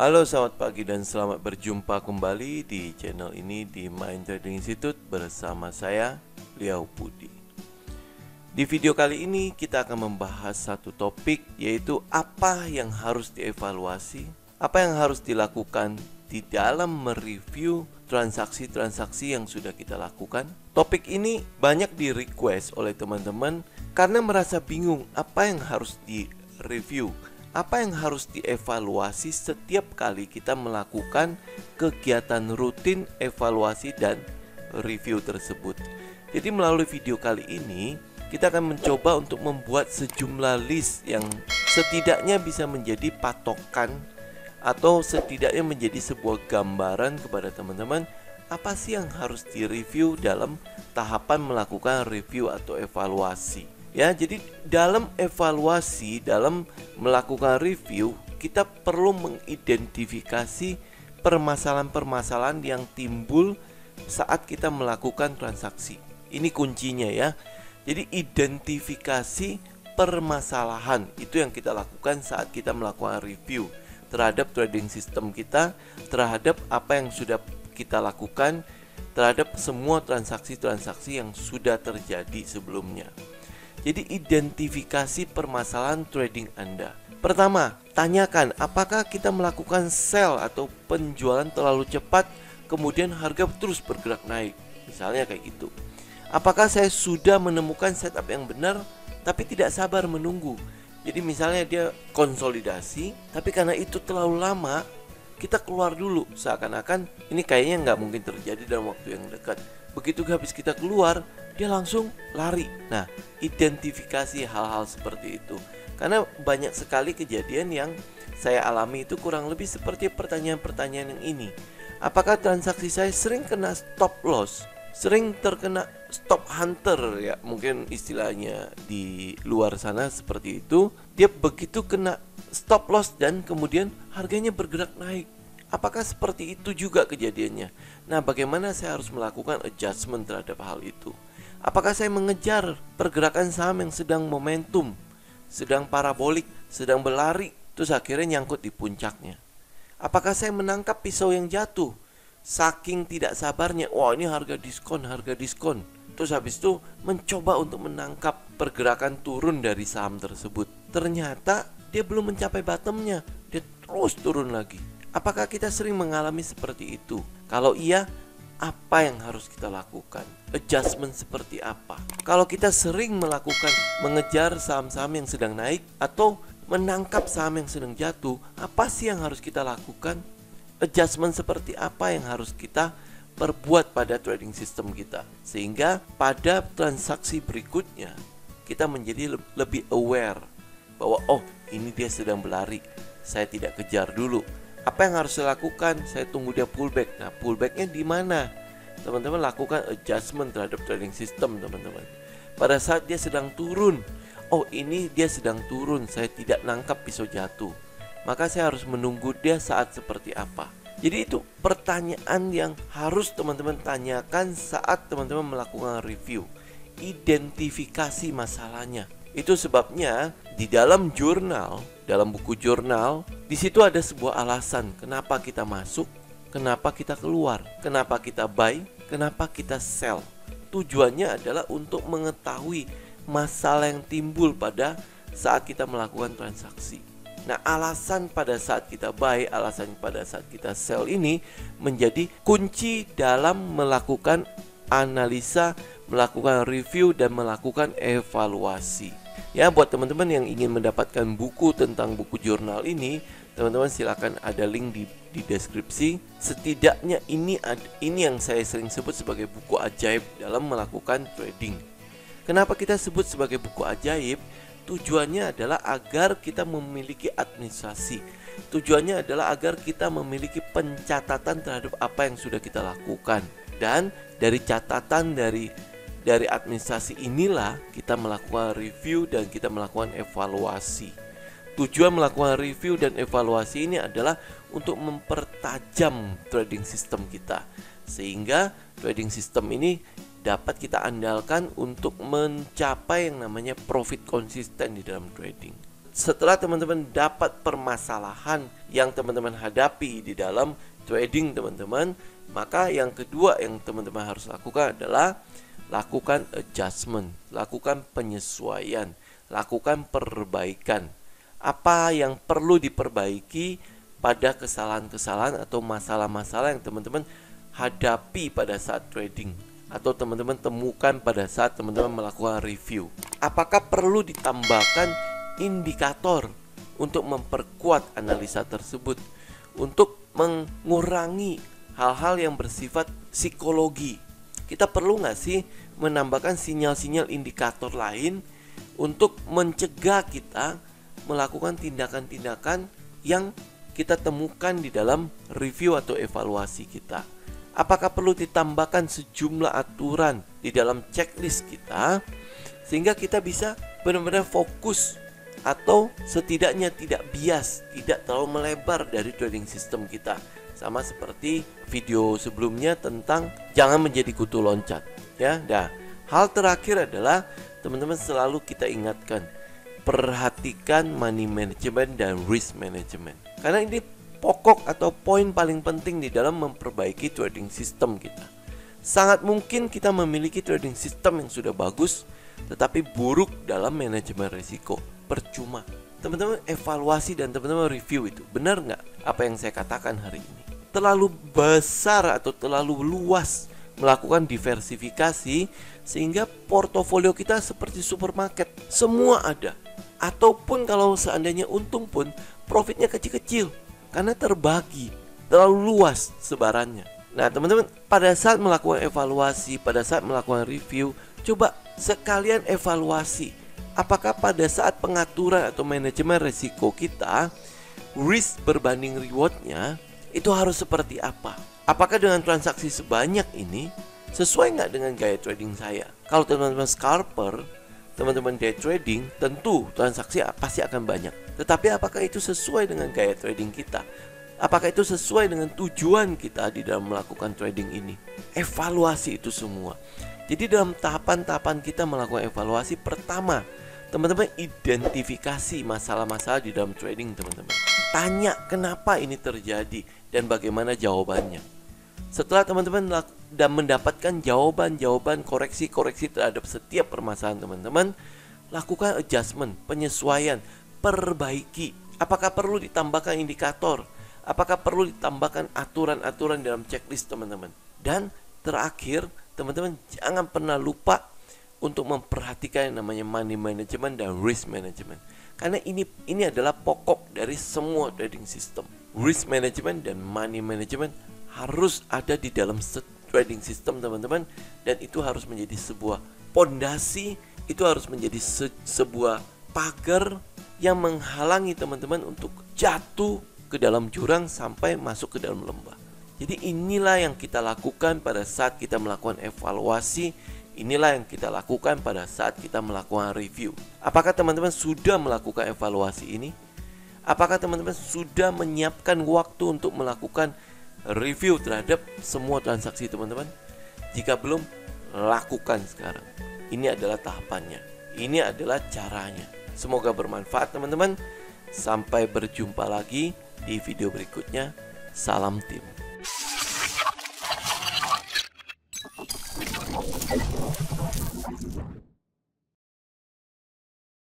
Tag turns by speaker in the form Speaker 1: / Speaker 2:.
Speaker 1: Halo, selamat pagi dan selamat berjumpa kembali di channel ini di Mind Trading Institute bersama saya, Liao Budi. Di video kali ini kita akan membahas satu topik, yaitu apa yang harus dievaluasi, apa yang harus dilakukan di dalam mereview transaksi-transaksi yang sudah kita lakukan. Topik ini banyak di request oleh teman-teman karena merasa bingung apa yang harus direview, apa yang harus dievaluasi setiap kali kita melakukan kegiatan rutin evaluasi dan review tersebut. Jadi melalui video kali ini kita akan mencoba untuk membuat sejumlah list yang setidaknya bisa menjadi patokan atau setidaknya menjadi sebuah gambaran kepada teman-teman apa sih yang harus direview dalam tahapan melakukan review atau evaluasi. Ya, jadi dalam evaluasi, dalam melakukan review, kita perlu mengidentifikasi permasalahan-permasalahan yang timbul saat kita melakukan transaksi. Ini kuncinya ya. Jadi identifikasi permasalahan itu yang kita lakukan saat kita melakukan review terhadap trading system kita, terhadap apa yang sudah kita lakukan, terhadap semua transaksi-transaksi yang sudah terjadi sebelumnya. Jadi identifikasi permasalahan trading Anda. Pertama, tanyakan apakah kita melakukan sell atau penjualan terlalu cepat kemudian harga terus bergerak naik. Misalnya kayak gitu. Apakah saya sudah menemukan setup yang benar tapi tidak sabar menunggu. Jadi misalnya dia konsolidasi, tapi karena itu terlalu lama, kita keluar dulu. Seakan-akan ini kayaknya nggak mungkin terjadi dalam waktu yang dekat. Begitu habis kita keluar, dia langsung lari. Nah, identifikasi hal-hal seperti itu. Karena banyak sekali kejadian yang saya alami itu kurang lebih seperti pertanyaan-pertanyaan yang ini. Apakah transaksi saya sering kena stop loss? Sering terkena stop hunter ya, mungkin istilahnya di luar sana seperti itu. Dia begitu kena stop loss dan kemudian harganya bergerak naik. Apakah seperti itu juga kejadiannya? Nah, bagaimana saya harus melakukan adjustment terhadap hal itu? Apakah saya mengejar pergerakan saham yang sedang momentum, sedang parabolik, sedang berlari, terus akhirnya nyangkut di puncaknya? Apakah saya menangkap pisau yang jatuh? Saking tidak sabarnya, wah ini harga diskon. Terus habis itu mencoba untuk menangkap pergerakan turun dari saham tersebut. Ternyata dia belum mencapai bottomnya, dia terus turun lagi. Apakah kita sering mengalami seperti itu? Kalau iya, apa yang harus kita lakukan? Adjustment seperti apa? Kalau kita sering melakukan mengejar saham-saham yang sedang naik atau menangkap saham yang sedang jatuh, apa sih yang harus kita lakukan? Adjustment seperti apa yang harus kita perbuat pada trading system kita, sehingga pada transaksi berikutnya kita menjadi lebih aware bahwa oh ini dia sedang berlari, saya tidak kejar dulu. Apa yang harus saya lakukan? Saya tunggu dia pullback. Nah, pullbacknya di mana? Teman-teman lakukan adjustment terhadap trading system teman-teman. Pada saat dia sedang turun, oh ini dia sedang turun, saya tidak nangkap pisau jatuh, maka saya harus menunggu dia saat seperti apa. Jadi itu pertanyaan yang harus teman-teman tanyakan saat teman-teman melakukan review. Identifikasi masalahnya. Itu sebabnya di dalam jurnal, dalam buku jurnal, di situ ada sebuah alasan kenapa kita masuk, kenapa kita keluar, kenapa kita buy, kenapa kita sell. Tujuannya adalah untuk mengetahui masalah yang timbul pada saat kita melakukan transaksi. Nah, alasan pada saat kita buy, alasan pada saat kita sell ini menjadi kunci dalam melakukan analisa, melakukan review, dan melakukan evaluasi. Ya, buat teman-teman yang ingin mendapatkan buku tentang buku jurnal ini, teman-teman silakan ada link di deskripsi. Setidaknya ini yang saya sering sebut sebagai buku ajaib dalam melakukan trading. Kenapa kita sebut sebagai buku ajaib? Tujuannya adalah agar kita memiliki administrasi. Tujuannya adalah agar kita memiliki pencatatan terhadap apa yang sudah kita lakukan. Dan dari catatan dari administrasi inilah kita melakukan review dan kita melakukan evaluasi. Tujuan melakukan review dan evaluasi ini adalah untuk mempertajam trading system kita, sehingga trading system ini dapat kita andalkan untuk mencapai yang namanya profit konsisten di dalam trading. setelah teman-teman dapat permasalahan yang teman-teman hadapi di dalam trading teman-teman, maka yang kedua yang teman-teman harus lakukan adalah lakukan adjustment, lakukan penyesuaian, lakukan perbaikan. Apa yang perlu diperbaiki pada kesalahan-kesalahan atau masalah-masalah yang teman-teman hadapi pada saat trading, atau teman-teman temukan pada saat teman-teman melakukan review. Apakah perlu ditambahkan indikator untuk memperkuat analisa tersebut, untuk mengurangi hal-hal yang bersifat psikologi? Kita perlu nggak sih menambahkan sinyal-sinyal indikator lain untuk mencegah kita melakukan tindakan-tindakan yang kita temukan di dalam review atau evaluasi kita? Apakah perlu ditambahkan sejumlah aturan di dalam checklist kita sehingga kita bisa benar-benar fokus atau setidaknya tidak bias, tidak terlalu melebar dari trading system kita? Sama seperti video sebelumnya tentang jangan menjadi kutu loncat, ya. Nah, hal terakhir adalah teman-teman selalu kita ingatkan, perhatikan money management dan risk management, karena ini pokok atau poin paling penting di dalam memperbaiki trading system kita. Sangat mungkin kita memiliki trading system yang sudah bagus tetapi buruk dalam manajemen risiko. Percuma. Teman-teman evaluasi dan teman-teman review itu. Benar nggak apa yang saya katakan hari ini? Terlalu besar atau terlalu luas melakukan diversifikasi sehingga portofolio kita seperti supermarket, semua ada. Ataupun kalau seandainya untung pun profitnya kecil-kecil karena terbagi, terlalu luas sebarannya. Nah teman-teman, pada saat melakukan evaluasi, pada saat melakukan review, coba sekalian evaluasi apakah pada saat pengaturan atau manajemen risiko kita, risk berbanding rewardnya itu harus seperti apa? Apakah dengan transaksi sebanyak ini sesuai nggak dengan gaya trading saya? Kalau teman-teman scalper, teman-teman day trading, tentu transaksi pasti akan banyak. Tetapi apakah itu sesuai dengan gaya trading kita? Apakah itu sesuai dengan tujuan kita di dalam melakukan trading ini? Evaluasi itu semua. Jadi dalam tahapan-tahapan kita melakukan evaluasi, pertama, teman-teman identifikasi masalah-masalah di dalam trading teman-teman. Tanya kenapa ini terjadi dan bagaimana jawabannya. Setelah teman-teman dan mendapatkan jawaban-jawaban, koreksi-koreksi terhadap setiap permasalahan teman-teman, lakukan adjustment, penyesuaian, perbaiki. Apakah perlu ditambahkan indikator? Apakah perlu ditambahkan aturan-aturan dalam checklist teman-teman? Dan terakhir, teman-teman jangan pernah lupa untuk memperhatikan yang namanya money management dan risk management. Karena ini adalah pokok dari semua trading system. Risk management dan money management harus ada di dalam trading system teman-teman, dan itu harus menjadi sebuah pondasi, itu harus menjadi sebuah pagar yang menghalangi teman-teman untuk jatuh ke dalam jurang sampai masuk ke dalam lembah. Jadi inilah yang kita lakukan pada saat kita melakukan evaluasi, inilah yang kita lakukan pada saat kita melakukan review. Apakah teman-teman sudah melakukan evaluasi ini? Apakah teman-teman sudah menyiapkan waktu untuk melakukan review terhadap semua transaksi teman-teman? Jika belum, lakukan sekarang. Ini adalah tahapannya, ini adalah caranya. Semoga bermanfaat teman-teman. Sampai berjumpa lagi di video berikutnya. Salam tim.